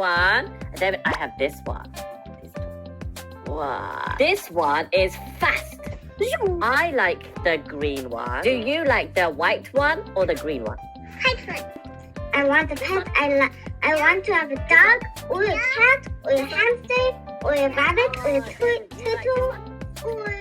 one, and then I have this one. Wow. This one is fast. I like the green one. Do you like the white one or the green one? I want a pet. I want to have a dog or a cat or a hamster or a rabbit or a turtle or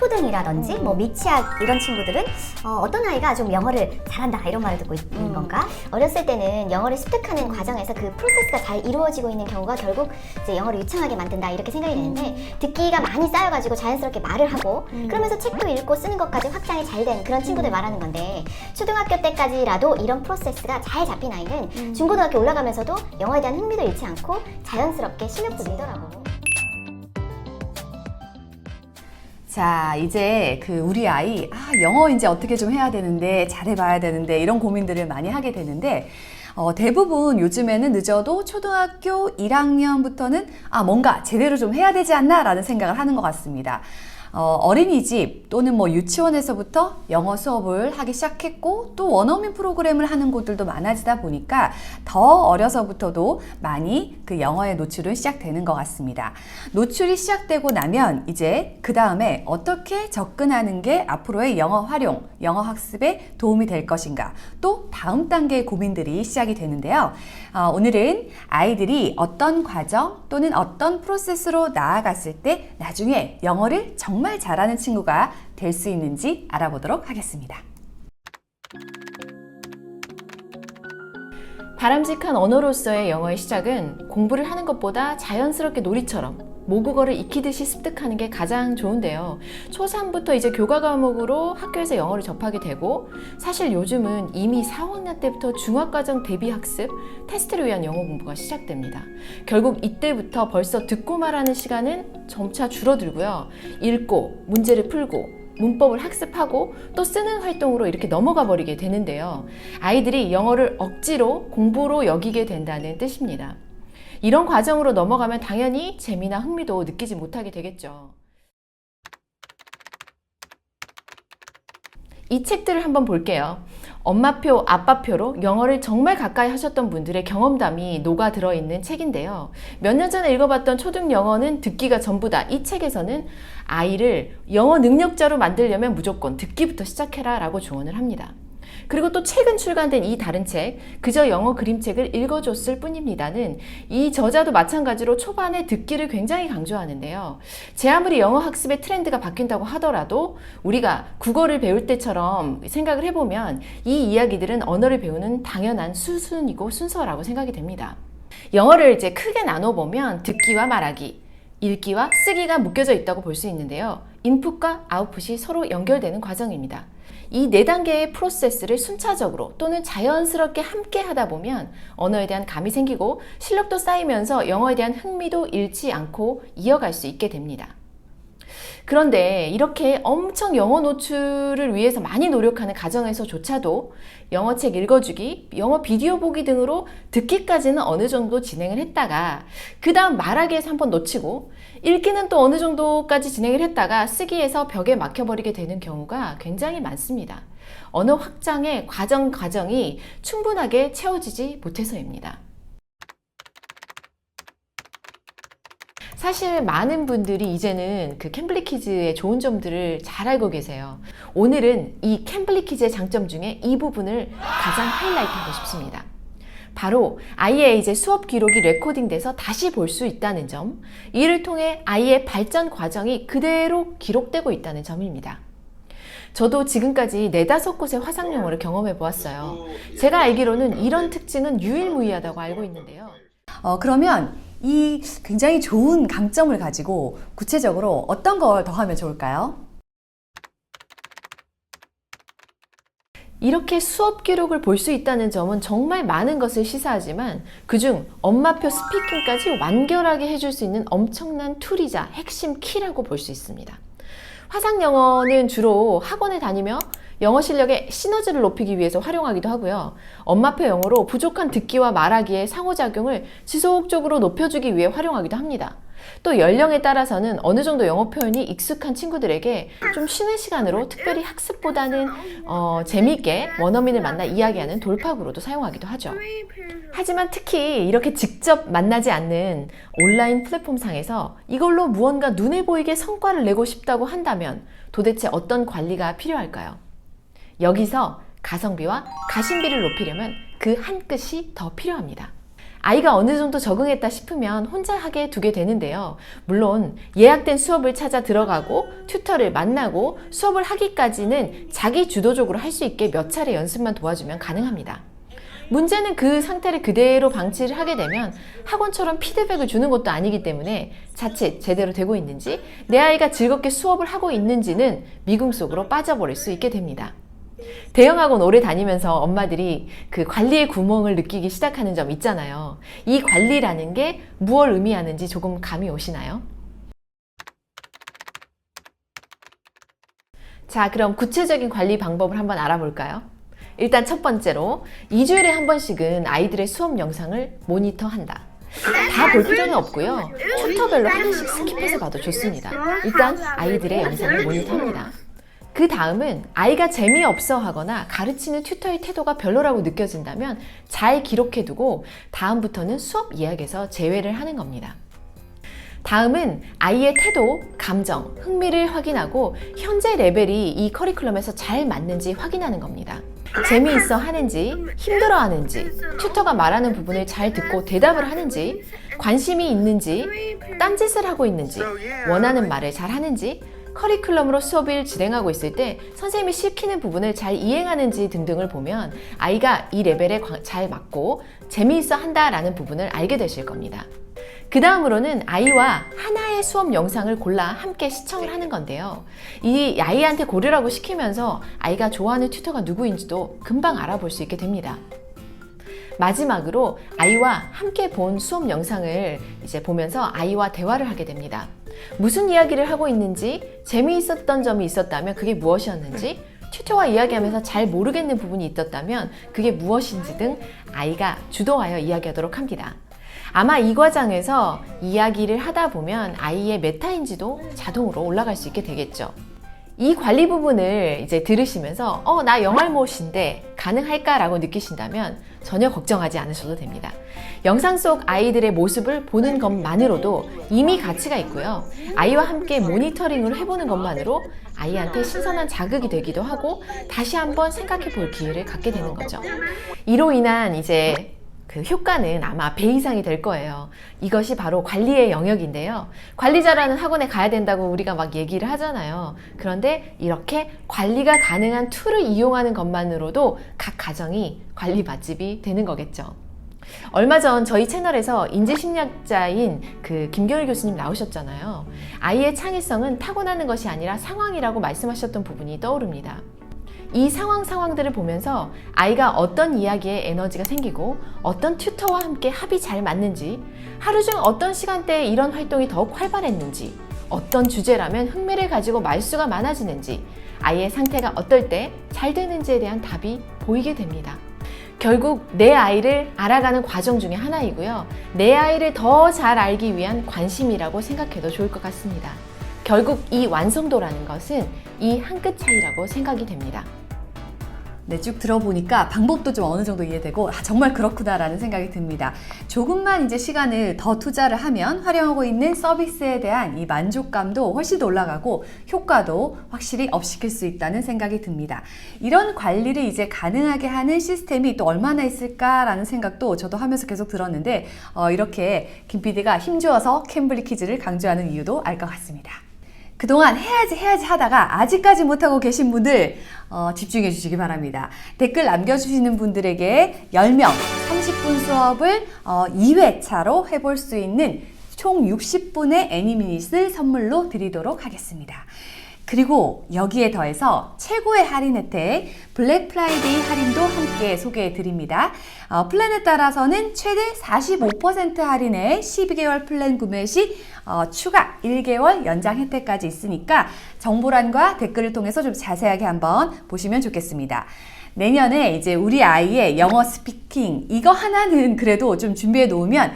초등이라든지 뭐 미취학 이런 친구들은 어떤 아이가 좀 영어를 잘한다 이런 말을 듣고 있는 건가? 어렸을 때는 영어를 습득하는 과정에서 그 프로세스가 잘 이루어지고 있는 경우가 결국 이제 영어를 유창하게 만든다 이렇게 생각이 되는데 듣기가 많이 쌓여가지고 자연스럽게 말을 하고 그러면서 책도 읽고 쓰는 것까지 확장이 잘 된 그런 친구들 말하는 건데 초등학교 때까지라도 이런 프로세스가 잘 잡힌 아이는 중고등학교 올라가면서도 영어에 대한 흥미도 잃지 않고 자연스럽게 실력도 늘더라고. 자, 이제 우리 아이, 영어 이제 어떻게 좀 해야 되는데, 잘해봐야 되는데, 이런 고민들을 많이 하게 되는데, 대부분 요즘에는 늦어도 초등학교 1학년부터는 뭔가 제대로 좀 해야 되지 않나 라는 생각을 하는 것 같습니다. 어린이집 또는 뭐 유치원에서부터 영어 수업을 하기 시작했고 또 원어민 프로그램을 하는 곳들도 많아지다 보니까 더 어려서부터도 많이 그 영어의 노출은 시작되는 것 같습니다. 노출이 시작되고 나면 이제 그 다음에 어떻게 접근하는 게 앞으로의 영어 활용, 영어 학습에 도움이 될 것인가 또 다음 단계의 고민들이 시작이 되는데요. 오늘은 아이들이 어떤 과정 또는 어떤 프로세스로 나아갔을 때 나중에 영어를 정말 잘하는 친구가 될 수 있는지 알아보도록 하겠습니다. 바람직한 언어로서의 영어의 시작은 공부를 하는 것보다 자연스럽게 놀이처럼 모국어를 익히듯이 습득하는 게 가장 좋은데요. 초3부터 이제 교과 과목으로 학교에서 영어를 접하게 되고 사실 요즘은 이미 4, 5학년 때부터 중학과정 대비 학습, 테스트를 위한 영어 공부가 시작됩니다. 결국 이때부터 벌써 듣고 말하는 시간은 점차 줄어들고요. 읽고 문제를 풀고 문법을 학습하고 또 쓰는 활동으로 이렇게 넘어가 버리게 되는데요. 아이들이 영어를 억지로 공부로 여기게 된다는 뜻입니다. 이런 과정으로 넘어가면 당연히 재미나 흥미도 느끼지 못하게 되겠죠. 이 책들을 한번 볼게요. 엄마표, 아빠표로 영어를 정말 가까이 하셨던 분들의 경험담이 녹아 들어있는 책인데요. 몇 년 전에 읽어봤던 초등 영어는 듣기가 전부다. 이 책에서는 아이를 영어 능력자로 만들려면 무조건 듣기부터 시작해라 라고 조언을 합니다. 그리고 또 최근 출간된 이 다른 책, 그저 영어 그림책을 읽어줬을 뿐입니다는 이 저자도 마찬가지로 초반에 듣기를 굉장히 강조하는데요. 제 아무리 영어 학습의 트렌드가 바뀐다고 하더라도 우리가 국어를 배울 때처럼 생각을 해보면 이 이야기들은 언어를 배우는 당연한 수순이고 순서라고 생각이 됩니다. 영어를 이제 크게 나눠보면 듣기와 말하기, 읽기와 쓰기가 묶여져 있다고 볼 수 있는데요. 인풋과 아웃풋이 서로 연결되는 과정입니다. 이 4단계의 프로세스를 순차적으로 또는 자연스럽게 함께 하다 보면 언어에 대한 감이 생기고 실력도 쌓이면서 영어에 대한 흥미도 잃지 않고 이어갈 수 있게 됩니다. 그런데 이렇게 엄청 영어 노출을 위해서 많이 노력하는 가정에서조차도 영어책 읽어주기, 영어 비디오 보기 등으로 듣기까지는 어느 정도 진행을 했다가 그 다음 말하기에서 한번 놓치고 읽기는 또 어느 정도까지 진행을 했다가 쓰기에서 벽에 막혀버리게 되는 경우가 굉장히 많습니다. 언어 확장의 과정이 충분하게 채워지지 못해서입니다. 사실 많은 분들이 이제는 그 캠블리 키즈의 좋은 점들을 잘 알고 계세요. 오늘은 이 캠블리 키즈의 장점 중에 이 부분을 가장 하이라이트하고 싶습니다. 바로 아이의 이제 수업 기록이 레코딩돼서 다시 볼 수 있다는 점, 이를 통해 아이의 발전 과정이 그대로 기록되고 있다는 점입니다. 저도 지금까지 4-5곳의 화상 영어를 경험해 보았어요. 제가 알기로는 이런 특징은 유일무이하다고 알고 있는데요. 그러면 이 굉장히 좋은 강점을 가지고 구체적으로 어떤 걸 더 하면 좋을까요? 이렇게 수업 기록을 볼 수 있다는 점은 정말 많은 것을 시사하지만 그중 엄마표 스피킹까지 완결하게 해줄 수 있는 엄청난 툴이자 핵심 키라고 볼 수 있습니다. 화상 영어는 주로 학원에 다니며 영어 실력의 시너지를 높이기 위해서 활용하기도 하고요. 엄마표 영어로 부족한 듣기와 말하기의 상호작용을 지속적으로 높여주기 위해 활용하기도 합니다. 또 연령에 따라서는 어느 정도 영어 표현이 익숙한 친구들에게 좀 쉬는 시간으로 특별히 학습보다는 재미있게 원어민을 만나 이야기하는 돌파구로도 사용하기도 하죠. 하지만 특히 이렇게 직접 만나지 않는 온라인 플랫폼상에서 이걸로 무언가 눈에 보이게 성과를 내고 싶다고 한다면 도대체 어떤 관리가 필요할까요? 여기서 가성비와 가심비를 높이려면 그 한 끗이 더 필요합니다. 아이가 어느 정도 적응했다 싶으면 혼자 하게 두게 되는데요. 물론 예약된 수업을 찾아 들어가고 튜터를 만나고 수업을 하기까지는 자기 주도적으로 할 수 있게 몇 차례 연습만 도와주면 가능합니다. 문제는 그 상태를 그대로 방치를 하게 되면 학원처럼 피드백을 주는 것도 아니기 때문에 자칫 제대로 되고 있는지 내 아이가 즐겁게 수업을 하고 있는지는 미궁 속으로 빠져버릴 수 있게 됩니다. 대형학원 오래 다니면서 엄마들이 그 관리의 구멍을 느끼기 시작하는 점 있잖아요. 이 관리라는 게 무엇을 의미하는지 조금 감이 오시나요? 자, 그럼 구체적인 관리 방법을 한번 알아볼까요? 일단 첫 번째로 2주일에 한 번씩은 아이들의 수업 영상을 모니터한다. 다 볼 필요는 없고요. 튜터별로 하나씩 스킵해서 봐도 좋습니다. 일단 아이들의 영상을 모니터합니다. 그 다음은 아이가 재미없어 하거나 가르치는 튜터의 태도가 별로라고 느껴진다면 잘 기록해두고 다음부터는 수업 이야기에서 제외를 하는 겁니다. 다음은 아이의 태도, 감정, 흥미를 확인하고 현재 레벨이 이 커리큘럼에서 잘 맞는지 확인하는 겁니다. 재미있어 하는지, 힘들어 하는지, 튜터가 말하는 부분을 잘 듣고 대답을 하는지, 관심이 있는지, 딴짓을 하고 있는지, 원하는 말을 잘 하는지, 커리큘럼으로 수업을 진행하고 있을 때 선생님이 시키는 부분을 잘 이행하는지 등등을 보면 아이가 이 레벨에 잘 맞고 재미있어 한다라는 부분을 알게 되실 겁니다. 그 다음으로는 아이와 하나의 수업 영상을 골라 함께 시청을 하는 건데요. 이 아이한테 고르라고 시키면서 아이가 좋아하는 튜터가 누구인지도 금방 알아볼 수 있게 됩니다. 마지막으로 아이와 함께 본 수업 영상을 이제 보면서 아이와 대화를 하게 됩니다. 무슨 이야기를 하고 있는지, 재미있었던 점이 있었다면 그게 무엇이었는지, 튜터와 이야기하면서 잘 모르겠는 부분이 있었다면 그게 무엇인지 등 아이가 주도하여 이야기하도록 합니다. 아마 이 과정에서 이야기를 하다 보면 아이의 메타인지도 자동으로 올라갈 수 있게 되겠죠. 이 관리 부분을 이제 들으시면서 나 영알못인데 가능할까라고 느끼신다면 전혀 걱정하지 않으셔도 됩니다. 영상 속 아이들의 모습을 보는 것만으로도 이미 가치가 있고요. 아이와 함께 모니터링을 해보는 것만으로 아이한테 신선한 자극이 되기도 하고 다시 한번 생각해 볼 기회를 갖게 되는 거죠. 이로 인한 이제 그 효과는 아마 배 이상이 될 거예요. 이것이 바로 관리의 영역인데요. 관리 잘하는 학원에 가야 된다고 우리가 막 얘기를 하잖아요. 그런데 이렇게 관리가 가능한 툴을 이용하는 것만으로도 각 가정이 관리 맛집이 되는 거겠죠. 얼마 전 저희 채널에서 인지심리학자인 그 김경일 교수님 나오셨잖아요. 아이의 창의성은 타고나는 것이 아니라 상황이라고 말씀하셨던 부분이 떠오릅니다. 이 상황들을 보면서 아이가 어떤 이야기에 에너지가 생기고 어떤 튜터와 함께 합이 잘 맞는지, 하루 중 어떤 시간대에 이런 활동이 더욱 활발했는지, 어떤 주제라면 흥미를 가지고 말수가 많아지는지, 아이의 상태가 어떨 때 잘 되는지에 대한 답이 보이게 됩니다. 결국 내 아이를 알아가는 과정 중에 하나이고요. 내 아이를 더 잘 알기 위한 관심이라고 생각해도 좋을 것 같습니다. 결국 이 완성도라는 것은 이 한 끗 차이라고 생각이 됩니다. 네, 쭉 들어보니까 방법도 좀 어느 정도 이해되고 정말 그렇구나라는 생각이 듭니다. 조금만 이제 시간을 더 투자를 하면 활용하고 있는 서비스에 대한 이 만족감도 훨씬 더 올라가고 효과도 확실히 업시킬 수 있다는 생각이 듭니다. 이런 관리를 이제 가능하게 하는 시스템이 또 얼마나 있을까라는 생각도 저도 하면서 계속 들었는데 이렇게 김 PD가 힘주어서 캠블리 키즈를 강조하는 이유도 알 것 같습니다. 그동안 해야지 하다가 아직까지 못하고 계신 분들 집중해 주시기 바랍니다. 댓글 남겨주시는 분들에게 10명 30분 수업을 2회차로 해볼 수 있는 총 60분의 애니미닛을 선물로 드리도록 하겠습니다. 그리고 여기에 더해서 최고의 할인 혜택 블랙 프라이데이 할인도 함께 소개해 드립니다. 플랜에 따라서는 최대 45% 할인에 12개월 플랜 구매 시 추가 1개월 연장 혜택까지 있으니까 정보란과 댓글을 통해서 좀 자세하게 한번 보시면 좋겠습니다. 내년에 이제 우리 아이의 영어 스피킹 이거 하나는 그래도 좀 준비해 놓으면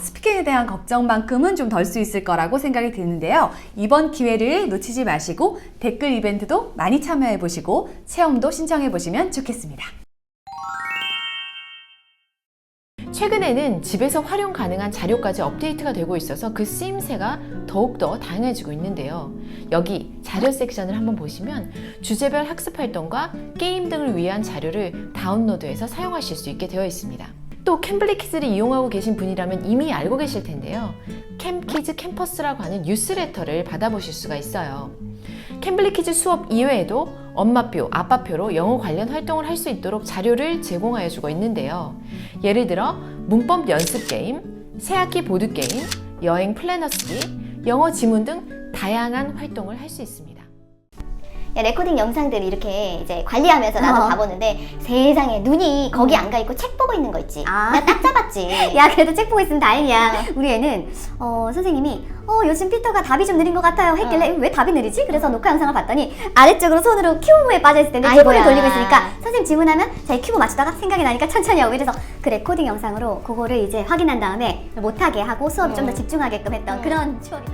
스피킹에 대한 걱정만큼은 좀 덜 수 있을 거라고 생각이 드는데요. 이번 기회를 놓치지 마시고 댓글 이벤트도 많이 참여해 보시고 체험도 신청해 보시면 좋겠습니다. 최근에는 집에서 활용 가능한 자료까지 업데이트가 되고 있어서 그 쓰임새가 더욱더 다양해지고 있는데요. 여기 자료 섹션을 한번 보시면 주제별 학습 활동과 게임 등을 위한 자료를 다운로드해서 사용하실 수 있게 되어 있습니다. 또 캠블리키즈를 이용하고 계신 분이라면 이미 알고 계실 텐데요. 캠키즈 캠퍼스라고 하는 뉴스레터를 받아보실 수가 있어요. 캠블리키즈 수업 이외에도 엄마표, 아빠표로 영어 관련 활동을 할 수 있도록 자료를 제공하여 주고 있는데요. 예를 들어 문법 연습 게임, 새학기 보드 게임, 여행 플래너 쓰기, 영어 지문 등 다양한 활동을 할 수 있습니다. 레코딩 영상들 이렇게 이제 관리하면서 나도 봐보는데 세상에 눈이 거기 안 가 있고 책 보고 있는 거 있지. 나 딱 잡았지. 야 그래도 책 보고 있으면 다행이야. 우리 애는 선생님이 요즘 피터가 답이 좀 느린 것 같아요 했길래 왜 답이 느리지? 그래서 녹화 영상을 봤더니 아래쪽으로 손으로 큐브에 빠져있을 텐데 키보드 돌리고 있으니까 선생님 질문하면 자기 큐브 맞추다가 생각이 나니까 천천히 하고 이래서 그 레코딩 영상으로 그거를 이제 확인한 다음에 못하게 하고 수업에 좀 더 집중하게끔 했던 그런 추억이